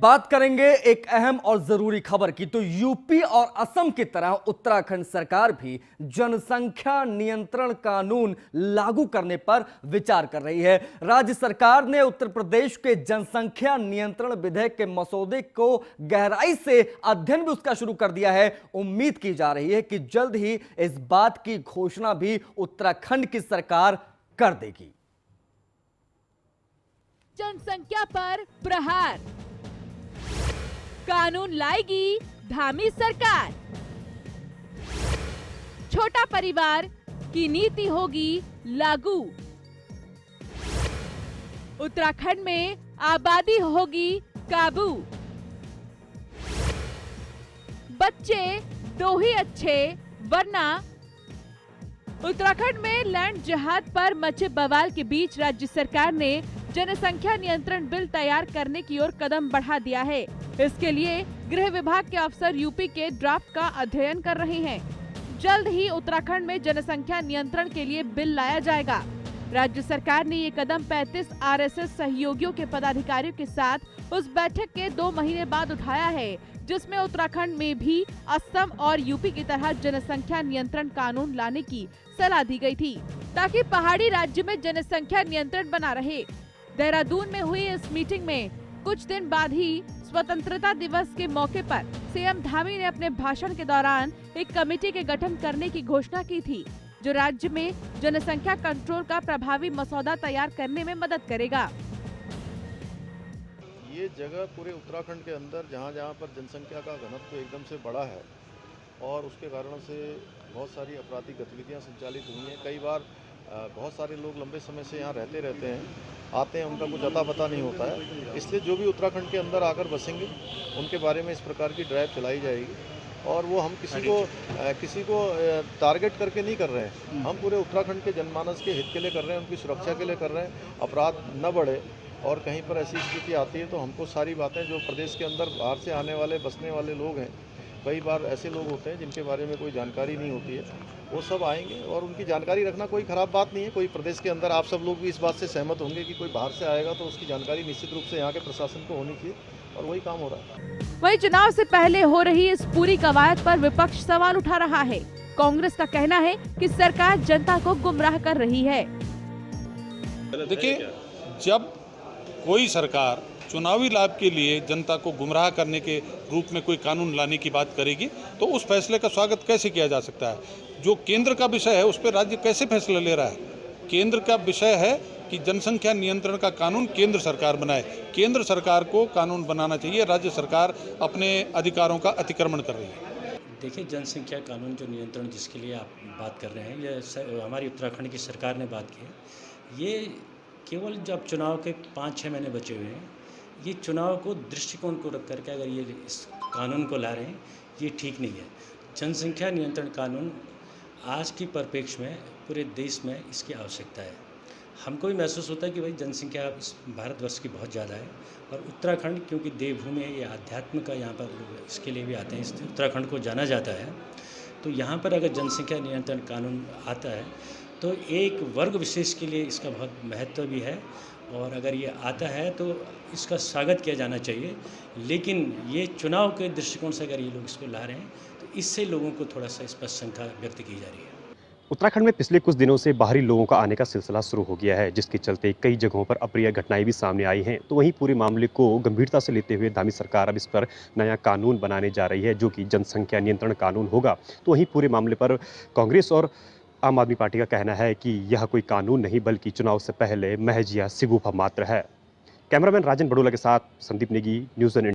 बात करेंगे एक अहम और जरूरी खबर की। तो यूपी और असम की तरह उत्तराखंड सरकार भी जनसंख्या नियंत्रण कानून लागू करने पर विचार कर रही है। राज्य सरकार ने उत्तर प्रदेश के जनसंख्या नियंत्रण विधेयक के मसौदे को गहराई से अध्ययन भी उसका शुरू कर दिया है। उम्मीद की जा रही है कि जल्द ही इस बात की घोषणा भी उत्तराखंड की सरकार कर देगी। जनसंख्या पर प्रहार, कानून लाएगी धामी सरकार, छोटा परिवार की नीति होगी लागू, उत्तराखंड में आबादी होगी काबू, बच्चे दो ही अच्छे वरना। उत्तराखंड में लैंड जिहाद पर मचे बवाल के बीच राज्य सरकार ने जनसंख्या नियंत्रण बिल तैयार करने की ओर कदम बढ़ा दिया है। इसके लिए गृह विभाग के अफसर यूपी के ड्राफ्ट का अध्ययन कर रहे हैं। जल्द ही उत्तराखंड में जनसंख्या नियंत्रण के लिए बिल लाया जाएगा। राज्य सरकार ने ये कदम 35 आरएसएस सहयोगियों के पदाधिकारियों के साथ उस बैठक के 2 महीने बाद उठाया है, जिसमें उत्तराखंड में भी असम और यूपी की तरह जनसंख्या नियंत्रण कानून लाने की सलाह दी गई थी, ताकि पहाड़ी राज्य में जनसंख्या नियंत्रण बना रहे। देहरादून में हुई इस मीटिंग में कुछ दिन बाद ही स्वतंत्रता दिवस के मौके पर सीएम धामी ने अपने भाषण के दौरान एक कमेटी के गठन करने की घोषणा की थी, जो राज्य में जनसंख्या कंट्रोल का प्रभावी मसौदा तैयार करने में मदद करेगा। ये जगह पूरे उत्तराखंड के अंदर जहाँ पर जनसंख्या का घनत्व एकदम से बढ़ा है और उसके कारण से बहुत सारी आपराधिक गतिविधियाँ संचालित हुई हैं। कई बार बहुत सारे लोग लंबे समय से यहाँ रहते हैं, आते हैं, उनका कुछ अता पता नहीं होता है। इसलिए जो भी उत्तराखंड के अंदर आकर बसेंगे उनके बारे में इस प्रकार की ड्राइव चलाई जाएगी और वो हम किसी को टारगेट करके नहीं कर रहे हैं। हम पूरे उत्तराखंड के जनमानस के हित के लिए कर रहे हैं, उनकी सुरक्षा के लिए कर रहे हैं। अपराध न बढ़े और कहीं पर ऐसी स्थिति आती है तो हमको सारी बातें जो प्रदेश के अंदर बाहर से आने वाले बसने वाले लोग हैं, कई बार ऐसे लोग होते हैं जिनके बारे में कोई जानकारी नहीं होती है, वो सब आएंगे और उनकी जानकारी रखना कोई ख़राब बात नहीं है। कोई प्रदेश के अंदर आप सब लोग भी इस बात से सहमत होंगे कि कोई बाहर से आएगा तो उसकी जानकारी निश्चित रूप से यहाँ के प्रशासन को होनी चाहिए और वही काम हो रहा है। वहीं चुनाव से पहले हो रही इस पूरी कवायद पर विपक्ष सवाल उठा रहा है। कांग्रेस का कहना है कि सरकार जनता को गुमराह कर रही है। देखिए, जब कोई सरकार चुनावी लाभ के लिए जनता को गुमराह करने के रूप में कोई कानून लाने की बात करेगी तो उस फैसले का स्वागत कैसे किया जा सकता है। जो केंद्र का विषय है उस पर राज्य कैसे फैसला ले रहा है। केंद्र का विषय है कि जनसंख्या नियंत्रण का कानून केंद्र सरकार बनाए। केंद्र सरकार को कानून बनाना चाहिए, राज्य सरकार अपने अधिकारों का अतिक्रमण कर रही है। देखिए, जनसंख्या कानून जो नियंत्रण जिसके लिए आप बात कर रहे हैं, ये हमारी उत्तराखंड की सरकार ने बात की है। ये केवल जब चुनाव के 5-6 महीने बचे हुए हैं, ये चुनाव को दृष्टिकोण को रख करके अगर ये इस कानून को ला रहे हैं, ये ठीक नहीं है। जनसंख्या नियंत्रण कानून आज की परिप्रेक्ष्य में पूरे देश में इसकी आवश्यकता है। हमको भी महसूस होता है कि भाई जनसंख्या इस भारतवर्ष की बहुत ज़्यादा है और उत्तराखंड क्योंकि देवभूमि है, ये अध्यात्म का यहाँ पर इसके लिए भी आते हैं, इस उत्तराखंड को जाना जाता है। तो यहाँ पर अगर जनसंख्या नियंत्रण कानून आता है तो एक वर्ग विशेष के लिए इसका बहुत महत्व भी है और अगर ये आता है तो इसका स्वागत किया जाना चाहिए। लेकिन ये चुनाव के दृष्टिकोण से अगर ये लोग इसको ला रहे हैं तो इससे लोगों को थोड़ा सा इस पर शंका व्यक्त की जा रही है। उत्तराखंड में पिछले कुछ दिनों से बाहरी लोगों का आने का सिलसिला शुरू हो गया है, जिसके चलते कई जगहों पर अप्रिय घटनाएं भी सामने आई हैं। तो वहीं पूरे मामले को गंभीरता से लेते हुए धामी सरकार अब इस पर नया कानून बनाने जा रही है, जो कि जनसंख्या नियंत्रण कानून होगा। तो वहीं पूरे मामले पर कांग्रेस और आम आदमी पार्टी का कहना है कि यह कोई कानून नहीं बल्कि चुनाव से पहले महज या सिगुफा मात्र है। कैमरामैन राजन बड़ोला के साथ संदीप नेगी, न्यूज़ 1।